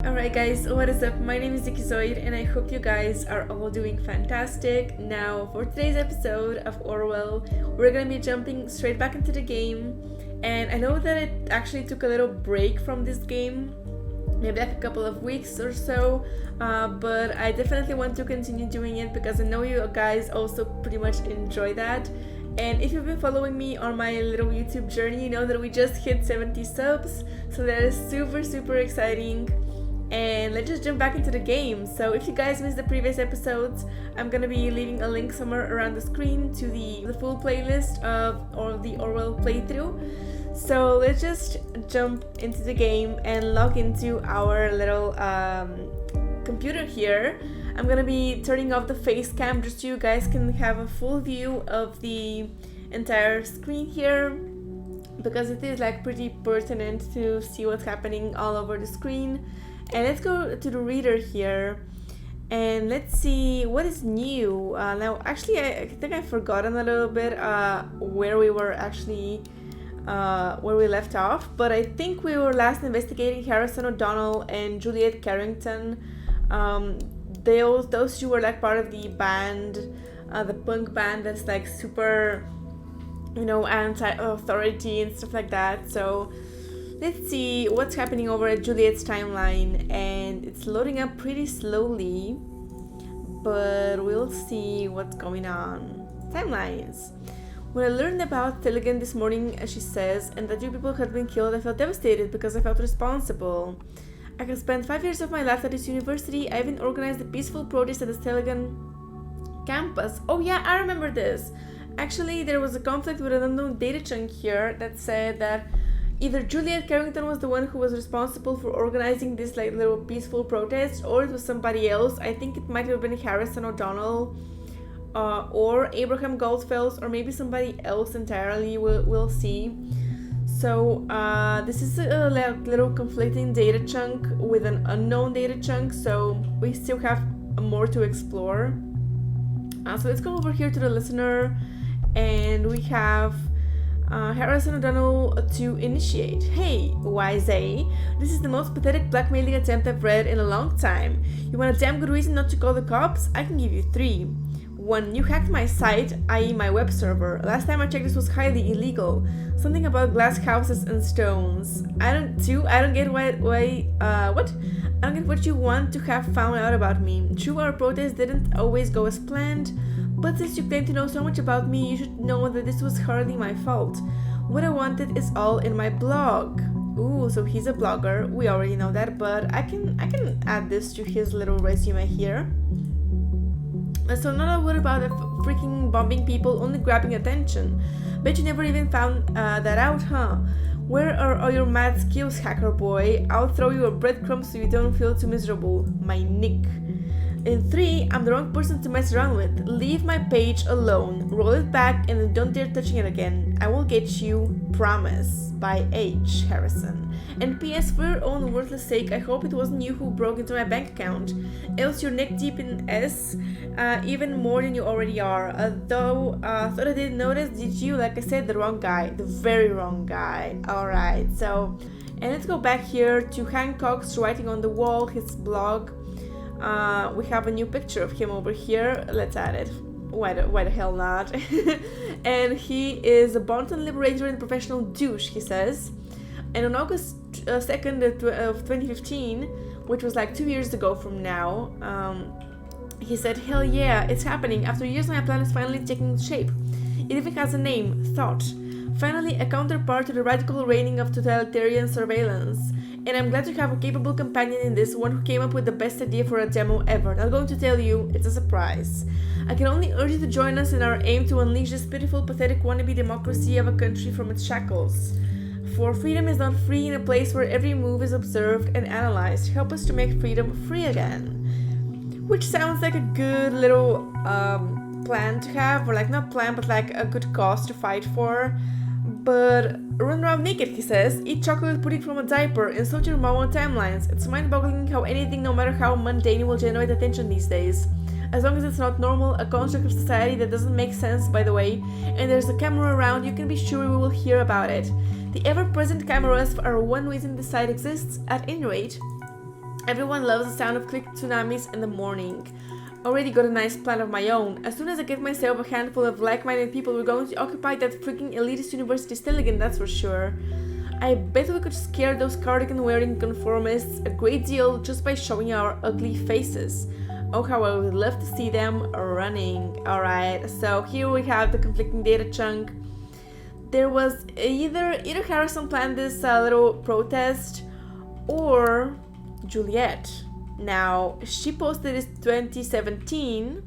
Alright guys, what is up? My name is Zikizoid and I hope you guys are all doing fantastic. Now for today's episode of Orwell, we're gonna be jumping straight back into the game. And I know that it actually took a little break from this game, maybe like a couple of weeks or so, but I definitely want to continue doing it because I know you guys also pretty much enjoy that. And if you've been following me on my little YouTube journey, you know that we just hit 70 subs, so that is super exciting. And let's just jump back into the game. So if you guys missed the previous episodes, I'm gonna be leaving a link somewhere around the screen to the full playlist of the Orwell playthrough. So let's just jump into the game and log into our little computer here. I'm gonna be turning off the face cam just so you guys can have a full view of the entire screen here, because it is like pretty pertinent to see what's happening all over the screen. And let's go to the reader here and let's see what is new. Now actually I think I've forgotten a little bit where we were actually where we left off, but I think we were last investigating Harrison O'Donnell and Juliet Carrington. Those two were like part of the band, the punk band that's like super, you know, anti-authority and stuff like that. So let's see what's happening over at Juliet's timeline, and it's loading up pretty slowly, but we'll see what's going on. Timelines. When I learned about Tilligan this morning, as she says, and that 2 people had been killed, I felt devastated because I felt responsible. I have spent 5 years of my life at this university. I even organized a peaceful protest at the Tilligan campus. Oh yeah, I remember this. Actually, there was a conflict with an unknown data chunk here that said that either Juliet Carrington was the one who was responsible for organizing this like little peaceful protest, or it was somebody else. I think it might have been Harrison O'Donnell or Abraham Goldfells, or maybe somebody else entirely. We'll see. So this is a little conflicting data chunk with an unknown data chunk, so we still have more to explore. So let's go over here to the listener, and we have Harrison O'Donnell to initiate. Hey, YZ, this is the most pathetic blackmailing attempt I've read in a long time. You want a damn good reason not to call the cops? I can give you 3. 1. You hacked my site, i.e. my web server. Last time I checked, this was highly illegal. Something about glass houses and stones. 2. I don't get what? I don't get what you want to have found out about me. True, our protest didn't always go as planned, but since you claim to know so much about me, you should know that this was hardly my fault. What I wanted is all in my blog. Ooh, so he's a blogger. We already know that, but I can add this to his little resume here. So not a word about the freaking bombing people, only grabbing attention. Bet you never even found that out, huh? Where are all your mad skills, hacker boy? I'll throw you a breadcrumb so you don't feel too miserable. My Nick. In 3, I'm the wrong person to mess around with. Leave my page alone. Roll it back and don't dare touching it again. I will get you. Promise. By H. Harrison. And P.S. for your own worthless sake, I hope it wasn't you who broke into my bank account. Else you're neck deep in S, even more than you already are. Though, thought I didn't notice, did you? Like I said, the wrong guy. The very wrong guy. Alright, so, and let's go back here to Hancock's writing on the wall, his blog. We have a new picture of him over here. Let's add it. Why the hell not? And he is a Bonton liberator and professional douche, he says. And on August 2nd of 2015, which was like 2 years ago from now, he said, hell yeah, it's happening. After years, my plan is finally taking shape. It even has a name, Thought. Finally, a counterpart to the radical reigning of totalitarian surveillance. And I'm glad to have a capable companion in this, one who came up with the best idea for a demo ever. Not going to tell you, it's a surprise. I can only urge you to join us in our aim to unleash this pitiful, pathetic wannabe democracy of a country from its shackles. For freedom is not free in a place where every move is observed and analyzed. Help us to make freedom free again. Which sounds like a good little plan to have, or like not plan, but like a good cause to fight for. But run around naked, he says. Eat chocolate pudding from a diaper. Insult your mom on timelines. It's mind-boggling how anything, no matter how mundane, will generate attention these days. As long as it's not normal, a construct of society that doesn't make sense, by the way, and there's a camera around, you can be sure we will hear about it. The ever-present cameras are one reason this site exists. At any rate, Everyone loves the sound of click tsunamis in the morning. Already got a nice plan of my own. As soon as I get myself a handful of like-minded people, we're going to occupy that freaking elitist university still again, that's for sure. I bet we could scare those cardigan-wearing conformists a great deal just by showing our ugly faces. Oh, how I would love to see them running. Alright, so here we have the conflicting data chunk. There was either Harrison planned this little protest or Juliet. Now, she posted this 2017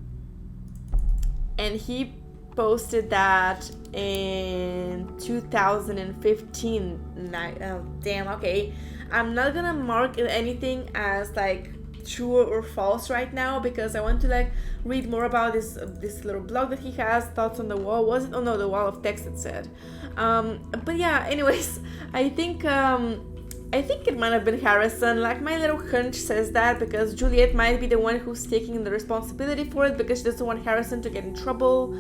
and he posted that in 2015. Oh, damn, okay. I'm not gonna mark anything as like true or false right now because I want to like read more about this little blog that he has. Thoughts on the wall, was it? Oh no, the wall of text it said. But yeah, anyways, I think it might have been Harrison. Like, my little hunch says that because Juliet might be the one who's taking the responsibility for it because she doesn't want Harrison to get in trouble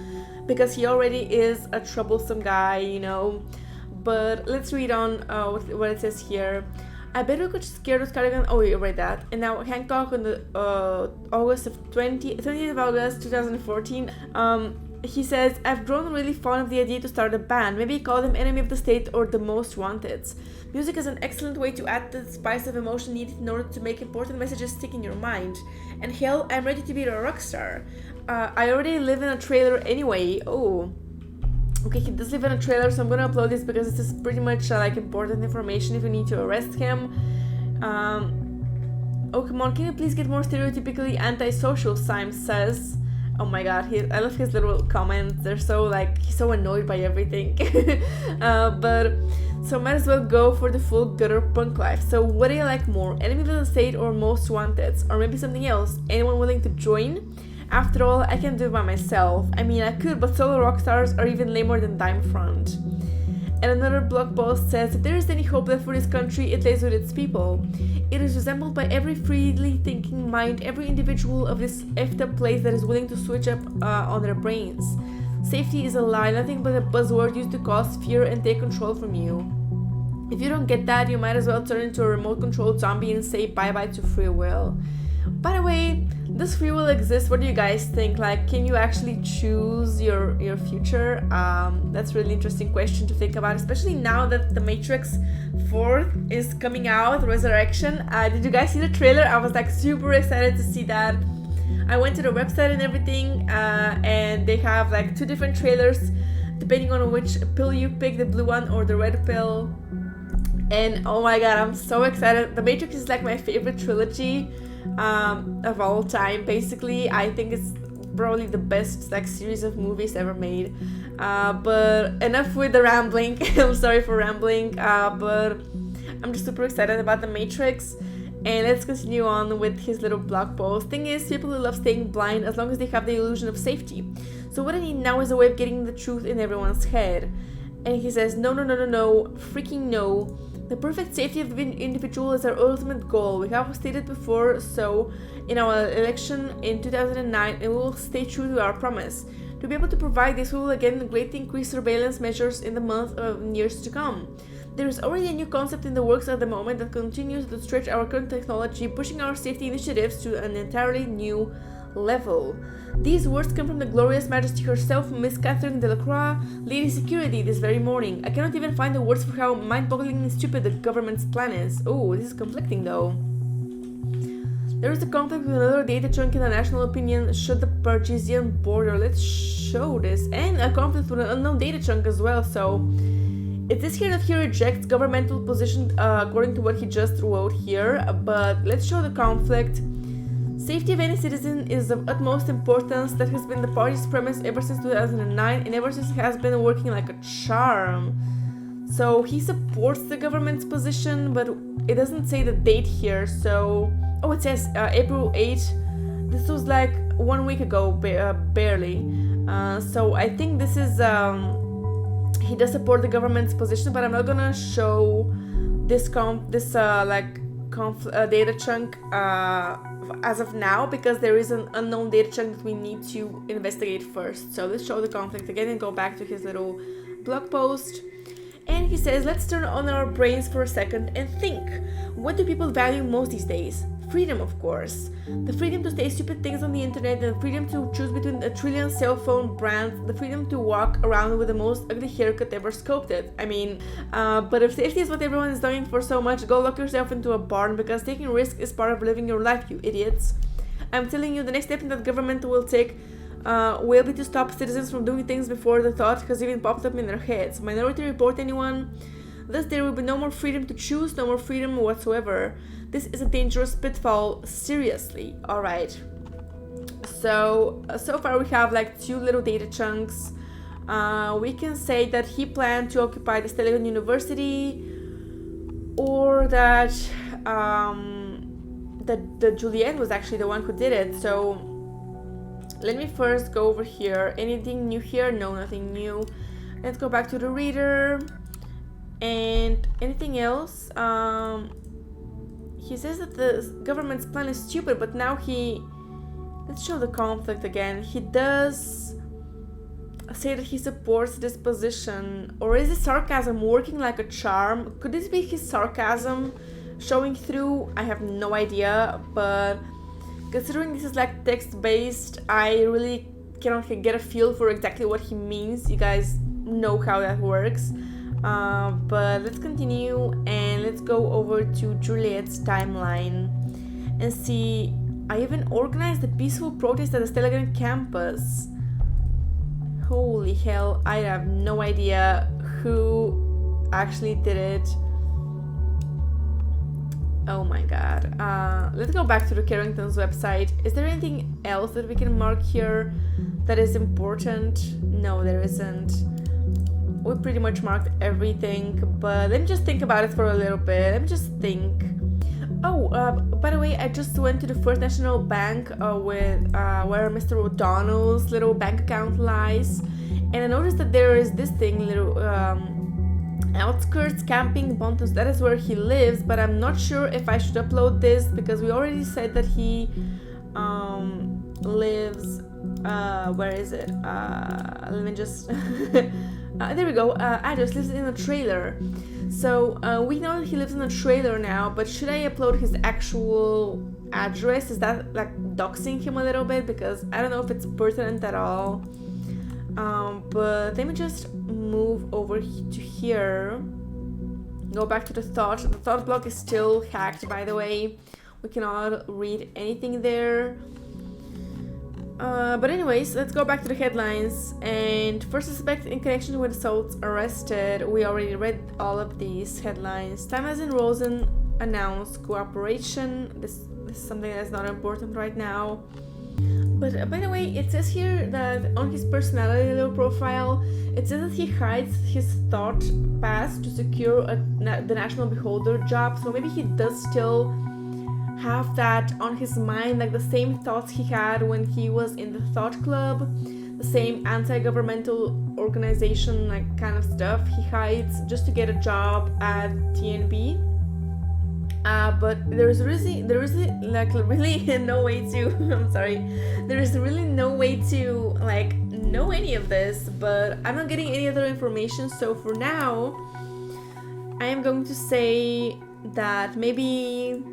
because he already is a troublesome guy, you know. But let's read on what it says here. I bet we could scare those cardigan. Oh, you read that. And now Hancock on the August of 20th of August 2014. He says, I've grown really fond of the idea to start a band. Maybe call them Enemy of the State or The Most Wanted. Music is an excellent way to add the spice of emotion needed in order to make important messages stick in your mind. And hell, I'm ready to be a rock star. I already live in a trailer anyway. Oh. Okay, he does live in a trailer, so I'm gonna upload this because this is pretty much like important information if you need to arrest him. Oh, come on, can you please get more stereotypically antisocial, Symes says. Oh my god, I love his little comments. They're so like, he's so annoyed by everything. But so might as well go for the full gutter punk life. So what do you like more? Enemy of the State or Most Wanted? Or maybe something else? Anyone willing to join? After all, I can do it by myself. I mean, I could, but solo rock stars are even lamer than Dime Front. And another blog post says, if there is any hope left for this country, it lays with its people. It is resembled by every freely thinking mind, every individual of this effed up place that is willing to switch up on their brains. Safety is a lie, nothing but a buzzword used to cause fear and take control from you. If you don't get that, you might as well turn into a remote-controlled zombie and say bye-bye to free will. By the way, does free will exist? What do you guys think? Like, can you actually choose your future? That's a really interesting question to think about, especially now that The Matrix 4 is coming out, Resurrection. Did you guys see the trailer? I was like super excited to see that. I went to the website and everything, and they have like 2 different trailers depending on which pill you pick, the blue one or the red pill. And oh my god, I'm so excited. The Matrix is like my favorite trilogy of all time. Basically, I think it's probably the best like series of movies ever made. But enough with the rambling. I'm sorry for rambling, but I'm just super excited about The Matrix. And let's continue on with his little blog post. Thing is, people who love staying blind as long as they have the illusion of safety. So what I need now is a way of getting the truth in everyone's head. And he says, no, freaking no. The perfect safety of the individual is our ultimate goal. We have stated before so in our election in 2009, and we will stay true to our promise. To be able to provide this, we will again greatly increase surveillance measures in the months and years to come. There is already a new concept in the works at the moment that continues to stretch our current technology, pushing our safety initiatives to an entirely new level. These words come from the glorious Majesty herself, Miss Catherine Delacroix, Lady Security, this very morning. I cannot even find the words for how mind-bogglingly stupid the government's plan is. Oh, this is conflicting though. There is a conflict with another data chunk in the national opinion, should the Parisian border. Let's show this. And a conflict with an unknown data chunk as well, so it is here that he rejects governmental position according to what he just wrote here, but let's show the conflict. Safety of any citizen is of utmost importance. That has been the party's premise ever since 2009, and ever since it has been working like a charm. So he supports the government's position, but it doesn't say the date here, so... Oh, it says April 8th. This was like 1 week ago, barely. So I think this is... he does support the government's position, but I'm not gonna show this data chunk as of now, because there is an unknown data chunk that we need to investigate first. So let's show the conflict again and go back to his little blog post. And he says, let's turn on our brains for a second and think. What do people value most these days? freedom, of course. The freedom to say stupid things on the internet, the freedom to choose between a trillion cell phone brands, the freedom to walk around with the most ugly haircut ever sculpted. I mean, but if safety is what everyone is dying for so much, go lock yourself into a barn, because taking risk is part of living your life, you idiots. I'm telling you, the next step that government will take will be to stop citizens from doing things before the thought has even popped up in their heads. Minority Report, anyone? Thus there will be no more freedom to choose, no more freedom whatsoever. This is a dangerous pitfall, seriously. Alright. So far we have like 2 little data chunks. We can say that he planned to occupy the Stelligan University, or that that Juliet was actually the one who did it. So let me first go over here. Anything new here? No, nothing new. Let's go back to the reader. And anything else? He says that the government's plan is stupid, but now let's show the conflict again. He does say that he supports this position. Or is his sarcasm working like a charm? Could this be his sarcasm showing through? I have no idea, but considering this is like text-based, I really cannot get a feel for exactly what he means. You guys know how that works. But let's continue and let's go over to Juliet's timeline and see. I even organized a peaceful protest at the Stelligan campus. Holy hell, I have no idea who actually did it. Oh my god. Let's go back to the Carrington's website. Is there anything else that we can mark here that is important? No, there isn't. We pretty much marked everything, but let me just think about it for a little bit. Let me just think. Oh, by the way, I just went to the First National Bank with where Mr. O'Donnell's little bank account lies, and I noticed that there is this thing, little outskirts camping Bontos. That is where he lives, but I'm not sure if I should upload this because we already said that he lives. Where is it? Let me just. There we go. Address lives in a trailer. So we know that he lives in a trailer now, but should I upload his actual address? Is that like doxing him a little bit? Because I don't know if it's pertinent at all. But let me just move over to here. Go back to the thought. The thought block is still hacked, by the way. We cannot read anything there. But anyways, let's go back to the headlines. And first suspect in connection with assaults arrested. We already read all of these headlines. Timeless and Rosen announced cooperation. This is something that's not important right now. But by the way, it says here that on his personality little profile, it says that he hides his thought past to secure the National Beholder job. So maybe he does still have that on his mind, like the same thoughts he had when he was in the Thought Club, the same anti-governmental organization like kind of stuff he hides just to get a job at TNB. But there is really no way to I'm sorry, there is really no way to like know any of this, but I'm not getting any other information. So for now I am going to say that maybe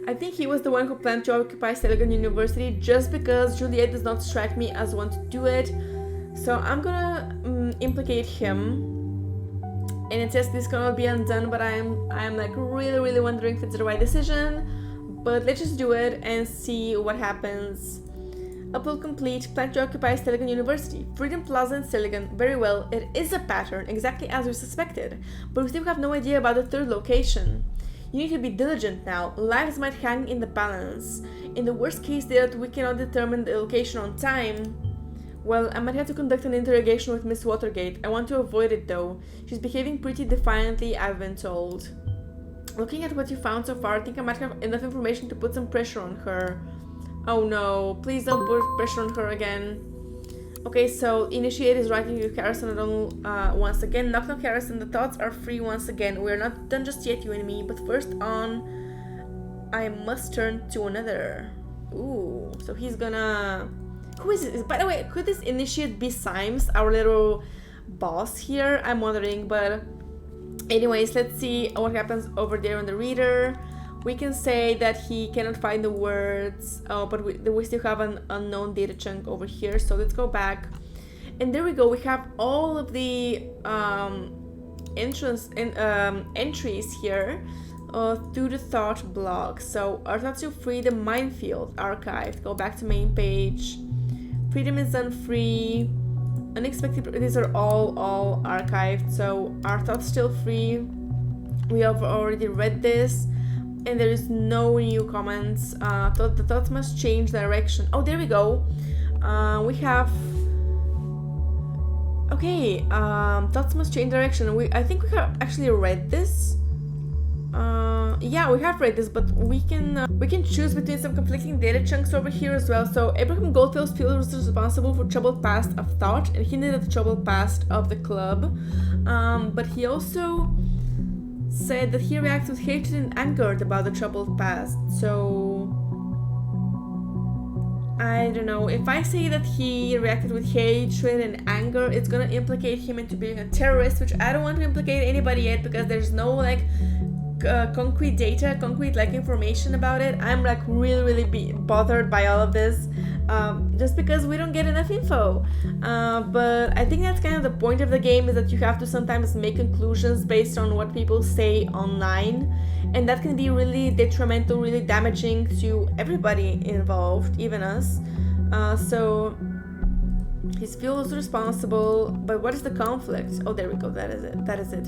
I think he was the one who planned to occupy Stelligan University, just because Juliet does not strike me as one to do it. So I'm gonna implicate him. And it says this cannot be undone, but I'm like really wondering if it's the right decision. But let's just do it and see what happens. Upload complete. Plan to occupy Stelligan University. Freedom Plaza in Stelligan. Very well. It is a pattern, exactly as we suspected. But we still have no idea about the third location. You need to be diligent now. Lives might hang in the balance. In the worst case that we cannot determine the location on time, well, I might have to conduct an interrogation with Miss Watergate. I want to avoid it though. She's behaving pretty defiantly, I've been told. Looking at what you found so far, I think I might have enough information to put some pressure on her. Oh no, please don't put pressure on her again. Okay, so initiate is writing to Harrison O'Donnell once again. Knock knock Harrison, the thoughts are free once again. We're not done just yet, you and me, but first on, I must turn to another. Ooh, so he's gonna... Who is it? By the way, could this initiate be Symes, our little boss here? I'm wondering, but Anyways, let's see what happens over there on the reader. We can say that he cannot find the words, but we still have an unknown data chunk over here. So let's go back. And there we go. We have all of the entries here through the thought blog. So our thoughts to free the minefield archived. Go back to main page. Freedom is unfree. Unexpected. These are all archived. So our thoughts still free. We have already read this, and there is no new comments. The thoughts must change direction. Oh, there we go. We have. Okay. Thoughts must change direction. I think we have actually read this. Yeah, we have read this, but we can choose between some conflicting data chunks over here as well. So Abraham Goldfield's field was responsible for troubled past of thought and hinted at the troubled past of the club, but he also said that he reacts with hatred and anger about the troubled past. So I don't know, if I say that he reacted with hatred and anger, it's gonna implicate him into being a terrorist, which I don't want to implicate anybody yet, because there's no like concrete data, concrete like information about it. I'm like really bothered by all of this, just because we don't get enough info. But I think that's kind of the point of the game, is that you have to sometimes make conclusions based on what people say online, and that can be really detrimental, really damaging to everybody involved, even us. So his field was responsible, but what is the conflict? Oh, there we go. That is it.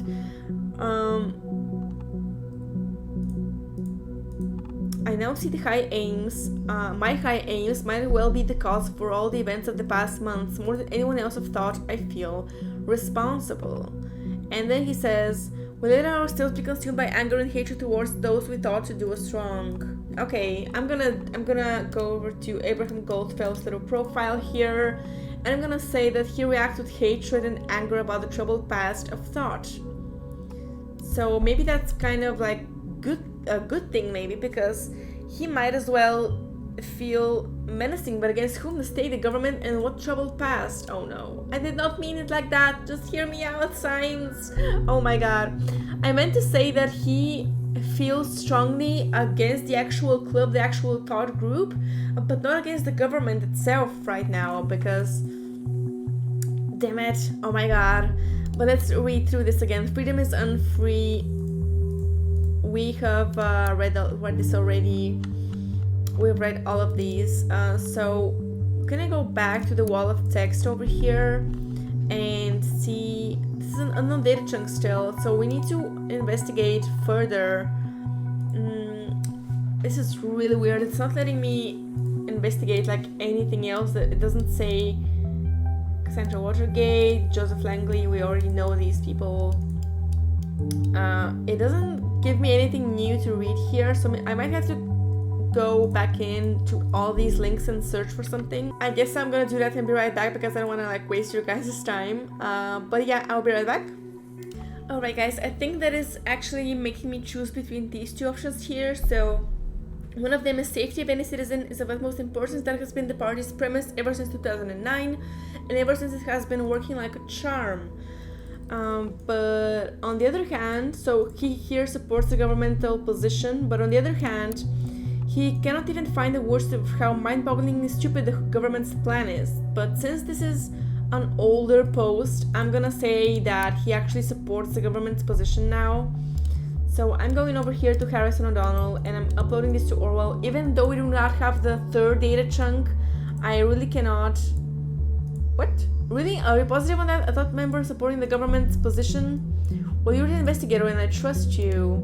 I now see the high aims. My high aims might well be the cause for all the events of the past months. More than anyone else have thought, I feel responsible. And then he says, "We let ourselves be consumed by anger and hatred towards those we thought to do us wrong." Okay, I'm gonna go over to Abraham Goldfeld's little profile here, and I'm gonna say that he reacts with hatred and anger about the troubled past of thought. So maybe that's kind of like a good thing, maybe, because he might as well feel menacing, but against whom? The state, the government, and what troubled past? Oh no, I did not mean it like that. Just hear me out, Symes. Oh my god. I meant to say that he feels strongly against the actual club, the actual thought group, but not against the government itself right now, because damn it, oh my god. But let's read through this again. Freedom is unfree. We have read this already. We've read all of these. So can I go back to the wall of text over here and see? This is an unknown data chunk still, so we need to investigate further. This is really weird. It's not letting me investigate like anything else. It doesn't say Cassandra Watergate, Joseph Langley. We already know these people. It doesn't give me anything new to read here, so I might have to go back into all these links and search for something. I guess I'm gonna do that and be right back, because I don't want to like waste your guys' time. But yeah, I'll be right back. Alright guys, I think that is actually making me choose between these two options here. So one of them is safety of any citizen is of utmost importance. That has been the party's premise ever since 2009, and ever since it has been working like a charm. But on the other hand, so he here supports the governmental position, but on the other hand, he cannot even find the words of how mind-bogglingly stupid the government's plan is. But since this is an older post, I'm gonna say that he actually supports the government's position now. So I'm going over here to Harrison O'Donnell, and I'm uploading this to Orwell. Even though we do not have the third data chunk, I really cannot... What? Really? Are you positive on that? A thought member supporting the government's position? Well, you're the investigator and I trust you.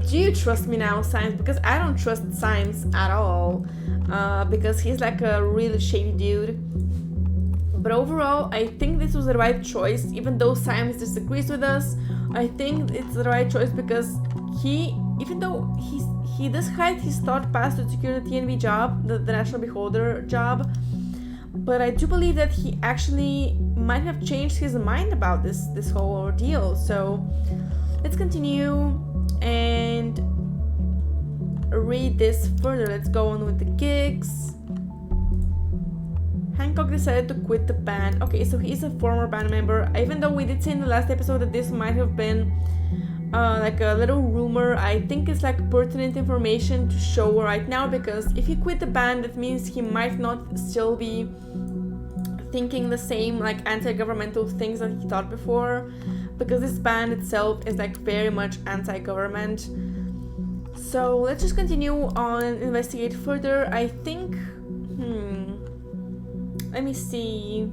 Do you trust me now, Symes? Because I don't trust Symes at all. Because he's like a really shady dude. But overall, I think this was the right choice. Even though Symes disagrees with us, I think it's the right choice, because even though he does hide his thought past to secure the TNB job, the National Beholder job, but I do believe that he actually might have changed his mind about this whole ordeal. So let's continue and read this further. Let's go on with the gigs. Hancock decided to quit the band. Okay, so he's a former band member. Even though we did say in the last episode that this might have been like a little rumor, I think it's like pertinent information to show right now, because if he quit the band, that means he might not still be thinking the same like anti-governmental things that he thought before, because this band itself is like very much anti-government. So let's just continue on and investigate further. I think let me see.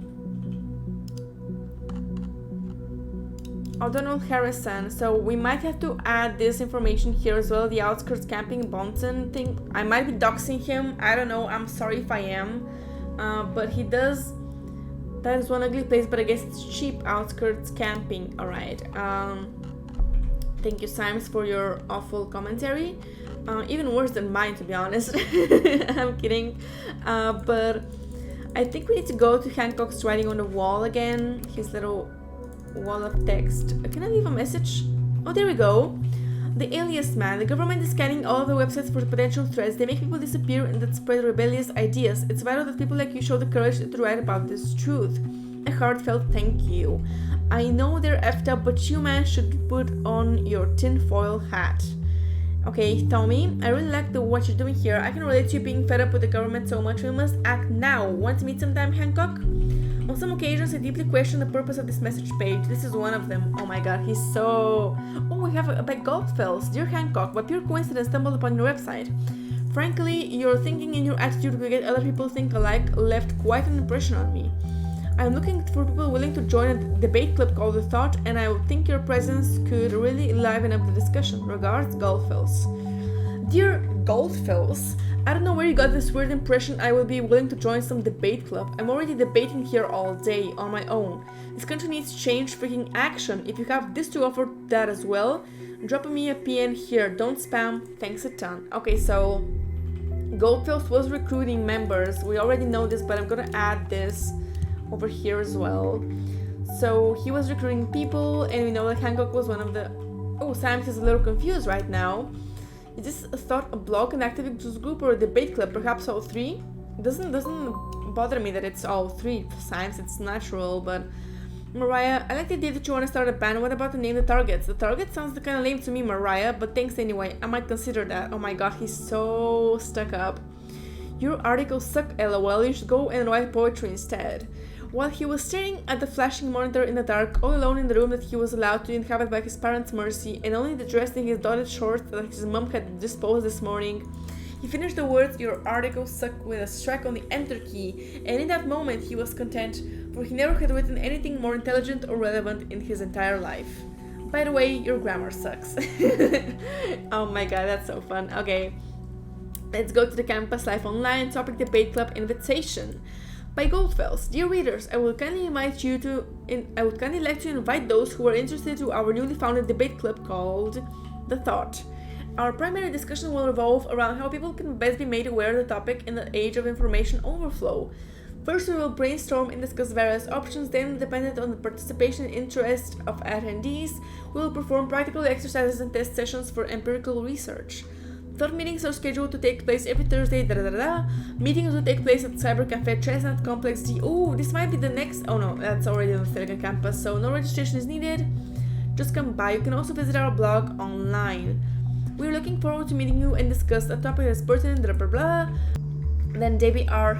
O'Donnell Harrison. So we might have to add this information here as well. The outskirts camping Bonson thing. I might be doxing him. I don't know. I'm sorry if I am. But he does. That is one ugly place, but I guess it's cheap outskirts camping. Alright. Thank you, Symes, for your awful commentary. Even worse than mine, to be honest. I'm kidding. But I think we need to go to Hancock's writing on the wall again. His little wall of text. Can I leave a message? Oh, there we go. The alias man. The government is scanning all of the websites for potential threats. They make people disappear and that spread rebellious ideas. It's vital that people like you show the courage to write about this truth. A heartfelt thank you. I know they're effed up, but you man should put on your tinfoil hat. Okay, Tommy, I really like what you're doing here. I can relate to you being fed up with the government so much. We must act now. Want to meet sometime, Hancock? On some occasions, I deeply question the purpose of this message page. This is one of them. Oh my god, he's so... Oh, we have a by Goldfells. Dear Hancock, by pure coincidence stumbled upon your website. Frankly, your thinking and your attitude to get other people think alike left quite an impression on me. I'm looking for people willing to join a debate club called The Thought, and I would think your presence could really liven up the discussion. Regards, Goldfells. Dear Goldfells, I don't know where you got this weird impression I will be willing to join some debate club. I'm already debating here all day, on my own. This country needs change, freaking action. If you have this to offer, that as well, drop me a PN here. Don't spam. Thanks a ton. Okay, so Goldfells was recruiting members. We already know this, but I'm gonna add this over here as well. So he was recruiting people, and we know that Hancock was one of the... Oh, Sam is a little confused right now. Is this a thought, a blog, an activist group, or a debate club? Perhaps all three? Doesn't bother me that it's all three. Science, it's natural, but... Mariah, I like the idea that you want to start a band. What about the name The Targets? The Target sounds kind of lame to me, Mariah, but thanks anyway. I might consider that. Oh my god, he's so stuck up. Your articles suck, lol. You should go and write poetry instead. While he was staring at the flashing monitor in the dark, all alone in the room that he was allowed to inhabit by his parents' mercy, and only dressed in his dotted shorts that his mom had disposed this morning, he finished the words, your article suck, with a strike on the enter key, and in that moment he was content, for he never had written anything more intelligent or relevant in his entire life. By the way, your grammar sucks. Oh my god, that's so fun. Okay, let's go to the Campus Life Online topic debate club invitation. By Goldfells. Dear readers, I would kindly like to invite those who are interested to our newly founded debate club called The Thought. Our primary discussion will revolve around how people can best be made aware of the topic in the age of information overflow. First, we will brainstorm and discuss various options, then, dependent on the participation and interest of attendees, we will perform practical exercises and test sessions for empirical research. Thought meetings are scheduled to take place every Thursday. Meetings will take place at Cyber Cafe Chestnut Complex D. Oh, this might be the next. Oh no, that's already on the Silicon campus, so no registration is needed. Just come by. You can also visit our blog online. We're looking forward to meeting you and discuss a topic that's pertinent. Then Debbie R.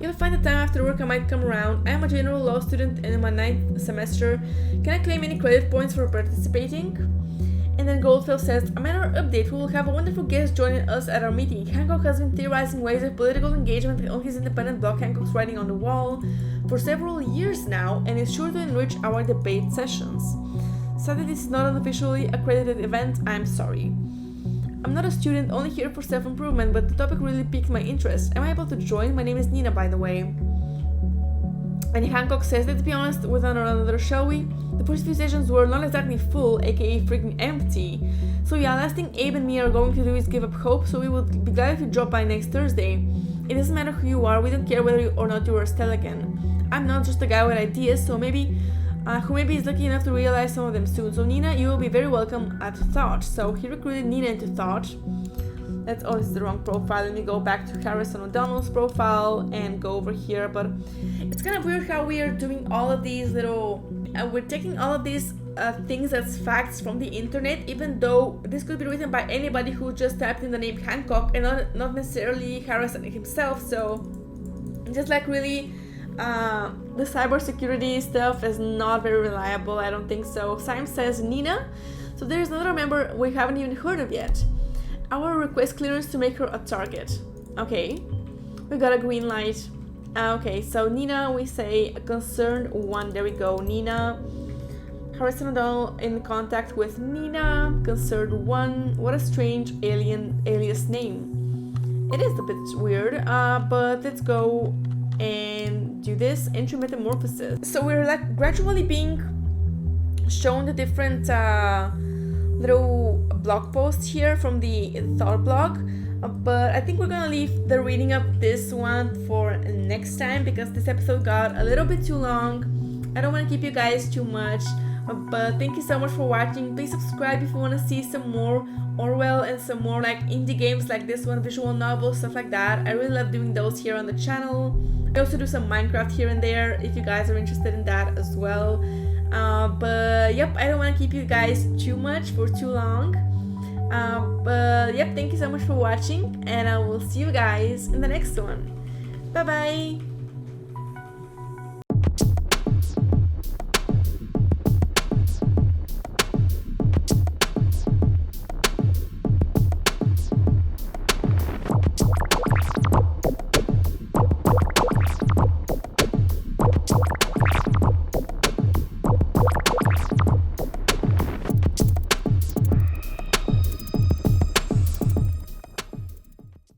If I find the time after work, I might come around. I am a general law student in my 9th semester. Can I claim any credit points for participating? And then Goldfield says, a minor update, we will have a wonderful guest joining us at our meeting. Hancock has been theorizing ways of political engagement on his independent blog, Hancock's Writing on the Wall, for several years now, and is sure to enrich our debate sessions. Sadly, this is not an officially accredited event. I'm sorry. I'm not a student, only here for self-improvement, but the topic really piqued my interest. Am I able to join? My name is Nina, by the way. And Hancock says, let's be honest with one another, shall we? The first few sessions were not exactly full, aka freaking empty. So yeah, last thing Abe and me are going to do is give up hope, so we would be glad if you drop by next Thursday. It doesn't matter who you are, we don't care whether or not you are Stelligan. I'm not just a guy with ideas, so who maybe is lucky enough to realize some of them soon. So Nina, you will be very welcome at Thought. So he recruited Nina into Thought. That's always the wrong profile. Let me go back to Harrison O'Donnell's profile and go over here. But it's kind of weird how we are doing all of these little we're taking all of these things as facts from the internet, even though this could be written by anybody who just typed in the name Hancock and not necessarily Harrison himself. So just like really the cybersecurity stuff is not very reliable. I don't think so. Syme says Nina. So there's another member we haven't even heard of yet. Our request clearance to make her a target. Okay, we got a green light. Okay, so Nina, we say concerned 1. There we go. Nina. Harrison O'Donnell in contact with Nina. Concerned 1. What a strange alien alias name. It is a bit weird, but let's go and do this entry metamorphosis. So we're like gradually being shown the different little blog posts here from the Thought blog, but I think we're gonna leave the reading of this one for next time because this episode got a little bit too long. I don't want to keep you guys too much, but thank you so much for watching. Please subscribe if you want to see some more Orwell and some more like indie games like this one, visual novels, stuff like that. I really love doing those here on the channel. I also do some Minecraft here and there if you guys are interested in that as well. But yep, I don't want to keep you guys too much for too long. But yep, thank you so much for watching, and I will see you guys in the next one. Bye bye.